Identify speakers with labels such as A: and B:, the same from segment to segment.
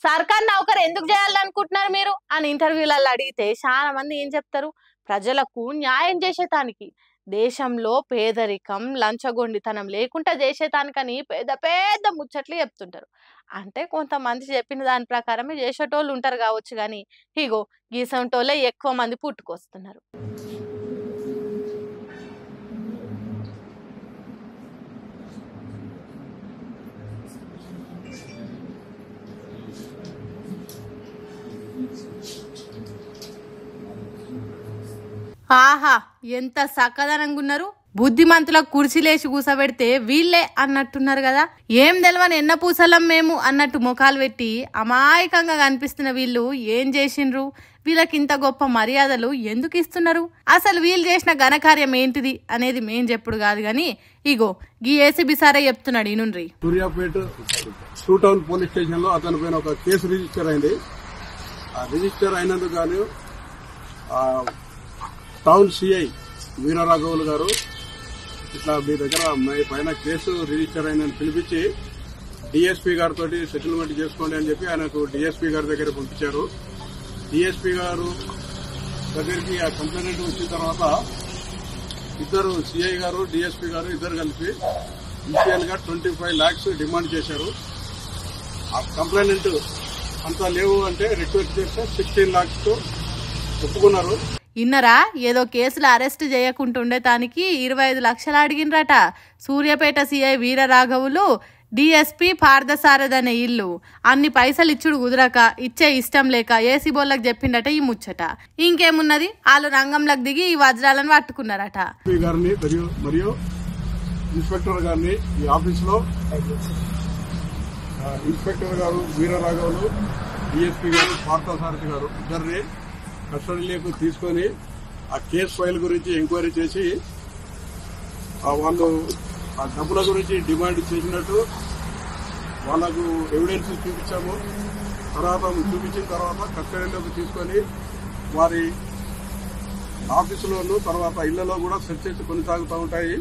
A: సర్కార్ నౌకరు ఎందుకు చేయాలనుకుంటున్నారు మీరు అని ఇంటర్వ్యూలలో అడిగితే చాలా మంది ఏం చెప్తారు, ప్రజలకు న్యాయం చేసేటానికి, దేశంలో పేదరికం లంచగొండితనం లేకుండా చేసేటానికని పెద్ద పెద్ద ముచ్చట్లు చెప్తుంటారు. అంటే కొంతమంది చెప్పిన దాని ప్రకారమే చేసేటోళ్ళు ఉంటారు కావచ్చు, కానీ ఇగో గీసంటోళ్ళే ఎక్కువ మంది పుట్టుకొస్తున్నారు. ఆహా, ఎంత సక్కదనంగా ఉన్నారు. బుద్ధిమంతులకు కుర్చీలేసి కూసబెడితే వీళ్ళే అన్నట్టున్నారు కదా. ఏం తెలవని ఎన్న పూసలం మేము అన్నట్టు ముఖాలు పెట్టి అమాయకంగా కనిపిస్తున్న వీళ్ళు ఏం చేసిండ్రు, వీళ్ళకి ఇంత గొప్ప మర్యాదలు ఎందుకు ఇస్తున్నారు, అసలు వీళ్ళు చేసిన ఘనకార్యం ఏంటిది అనేది మేం చెప్పుడు కాదు గాని ఇగో గీ ఏసీబీ సారే చెప్తున్నాడు. ఇనుండ్రి.
B: Suryapet two town police station లో అతని పైన ఒక కేసు రిజిస్టర్ అయింది. ఆ రిజిస్టర్ అయినందుకు గాను టౌన్ సిఐ వీరరాఘవులు గారు ఇట్లా మీ దగ్గర మీ పైన కేసు రిజిస్టర్ అయిందని పిలిపించి డిఎస్పీ గారితో సెటిల్మెంట్ చేసుకోండి అని చెప్పి ఆయనకు డిఎస్పీ గారి దగ్గర పంపించారు. డిఎస్పీ గారు దగ్గరికి ఆ కంప్లైంట్ వచ్చిన తర్వాత ఇద్దరు సిఐ గారు డిఎస్పీ గారు ఇద్దరు కలిపి ఇనిషియల్ గా 25 lakhs డిమాండ్ చేశారు. ఆ కంప్లైంట్ అంతా లేవు అంటే రిక్వెస్ట్ చేస్తే 16 lakhs తో ఒప్పుకున్నారు.
A: ఇన్నరా, ఏదో కేసులు అరెస్ట్ చేయకుంటుండేతానికి 25 లక్షలు అడిగినరట సూర్యాపేట సిఐ వీరరాఘవులు డిఎస్పీ పార్థసారథి అనే ఇల్లు. అన్ని పైసలు ఇచ్చుడు కుదరక ఇచ్చే ఇష్టం లేక ఏసీబోళ్ళకి చెప్పిండట ఈ ముచ్చట. ఇంకేమున్నది, వాళ్ళు రంగంలోకి దిగి ఈ వజ్రాలను పట్టుకున్నారట.
B: మరియు ఇన్స్పెక్టర్ గారిని ఈ ఆఫీస్ లో ఇన్స్పెక్టర్ గారు వీరరాఘవులు, డిఎస్పీ గారు పార్థసారథి గారు ఇద్దరిని కస్టడీలోకి తీసుకుని ఆ కేసు ఫైల్ గురించి ఎంక్వైరీ చేసి వాళ్ళు ఆ డబ్బుల గురించి డిమాండ్ చేసినట్టు వాళ్లకు ఎవిడెన్స్ చూపించాము. తర్వాత చూపించిన తర్వాత కస్టడీలోకి తీసుకొని వారి ఆఫీసులోను తర్వాత ఇళ్లలో కూడా సెర్చెస్ కొనసాగుతూ ఉంటాయి.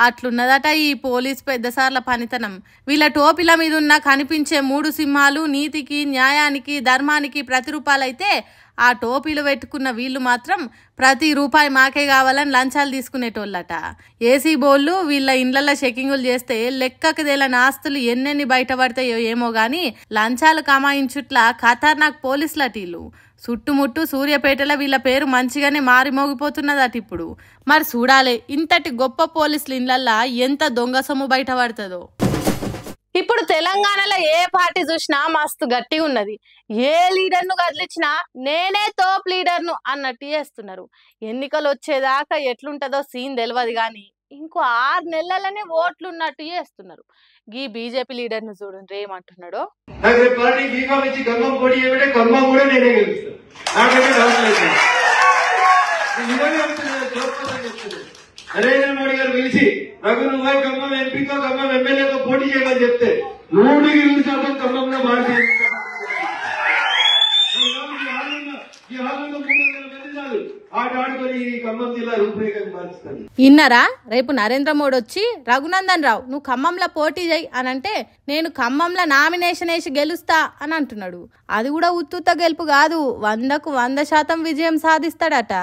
A: అట్లున్నదట ఈ పోలీస్ పెద్దసార్ల పనితనం. వీళ్ళ టోపీల మీద ఉన్న కనిపించే 3 సింహాలు నీతికి, న్యాయానికి, ధర్మానికి ప్రతిరూపాలైతే ఆ టోపీలు పెట్టుకున్న వీళ్ళు మాత్రం ప్రతి రూపాయి మాకే కావాలని లంచాలు తీసుకునేటోళ్ళట. ఏసీ బోళ్ళు వీళ్ళ ఇండ్లలో చెకింగులు చేస్తే లెక్కకు తేలని ఆస్తులు ఎన్నెన్ని బయటపడతాయో ఏమో గాని లంచాలు కమాయించుట్లా ఖతర్నాక్ పోలీసులట వీళ్ళు. చుట్టుముట్టు సూర్యాపేటలో వీళ్ళ పేరు మంచిగానే మారిమోగిపోతున్నదట ఇప్పుడు. మరి చూడాలి ఇంతటి గొప్ప పోలీసులు ఇళ్లల్లా ఎంత దొంగ సొమ్ము బయటపడుతుందో. ఇప్పుడు తెలంగాణలో ఏ పార్టీ చూసినా మస్తు గట్టిగా ఉన్నది. ఏ లీడర్ను కదిలిచ్చినా నేనే టాప్ లీడర్ను అన్నట్టు చేస్తున్నారు. ఎన్నికలు వచ్చేదాకా ఎట్లుంటదో సీన్ తెలియదు కానీ ఇంకో 6 నెలలనే ఓట్లు ఉన్నట్టు చేస్తున్నారు. ఈ బీజేపీ లీడర్ ను చూడండి ఏమంటున్నాడో.
C: నరేంద్ర మోడీ గారు పిలిచి రఘు నువ్వు ఖమ్మం ఎంపీతో ఖమ్మం ఎమ్మెల్యేతో పోటీ చేయమని చెప్తే 100% ఖమ్మంలో మార్చి
A: ఇన్నరా, రేపు నరేంద్ర మోడీ వచ్చి రఘునందన్ రావు నువ్వు ఖమ్మంలో పోటీ చేయి అని అంటే నేను ఖమ్మంలో నామినేషన్ వేసి గెలుస్తా అని అంటున్నాడు. అది కూడా ఉత్తుత గెలుపు కాదు, 100కు 100% విజయం సాధిస్తాడట.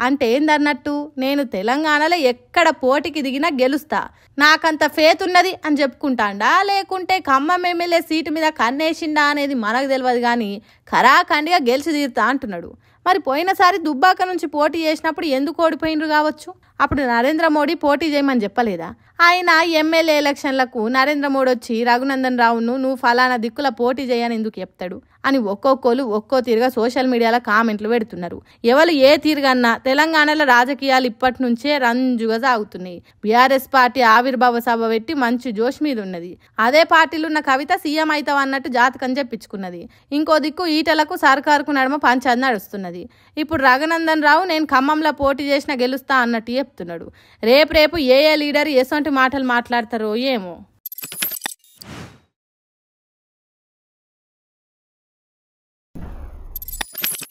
A: అంటే ఏందన్నట్టు నేను తెలంగాణలో ఎక్కడ పోటీకి దిగినా గెలుస్తా, నాకంత ఫేత్ ఉన్నది అని చెప్పుకుంటాండా, లేకుంటే ఖమ్మం ఎమ్మెల్యే సీటు మీద కన్నేసిండా అనేది మనకు తెలియదు కానీ ఖరాఖండిగా గెలిచి తీరుతా అంటున్నాడు. మరి పోయినసారి దుబ్బాక నుంచి పోటీ చేసినప్పుడు ఎందుకు ఓడిపోయినరు కావచ్చు, అప్పుడు నరేంద్ర మోడీ పోటీ చేయమని చెప్పలేదా? ఆయన ఎమ్మెల్యే ఎలక్షన్లకు నరేంద్ర మోడీ వచ్చి రఘునందన్ రావును నువ్వు ఫలానా దిక్కుల పోటీ చేయని ఎందుకు చెప్తాడు అని ఒక్కొక్కరు ఒక్కో తీరుగా సోషల్ మీడియాలో కామెంట్లు పెడుతున్నారు. ఎవరు ఏ తీరుగన్నా తెలంగాణలో రాజకీయాలు ఇప్పటి నుంచే రంజుగా సాగుతున్నాయి. బీఆర్ఎస్ పార్టీ ఆవిర్భావ సభ పెట్టి మంచి జోష్ మీద ఉన్నది. అదే పార్టీలో ఉన్న కవిత సీఎం అవుతావు అన్నట్టు జాతకం చెప్పించుకున్నది. ఇంకో దిక్కు ఈటలకు సర్కారుకు నడుమ పంచాయతీ నడుస్తున్నది. ఇప్పుడు రఘునందన్ రావు నేను ఖమ్మంలో పోటీ చేసిన గెలుస్తా అన్నట్టు చెప్తున్నాడు. రేపు ఏ లీడర్ ఎసొంటి మాటలు మాట్లాడతారో ఏమో.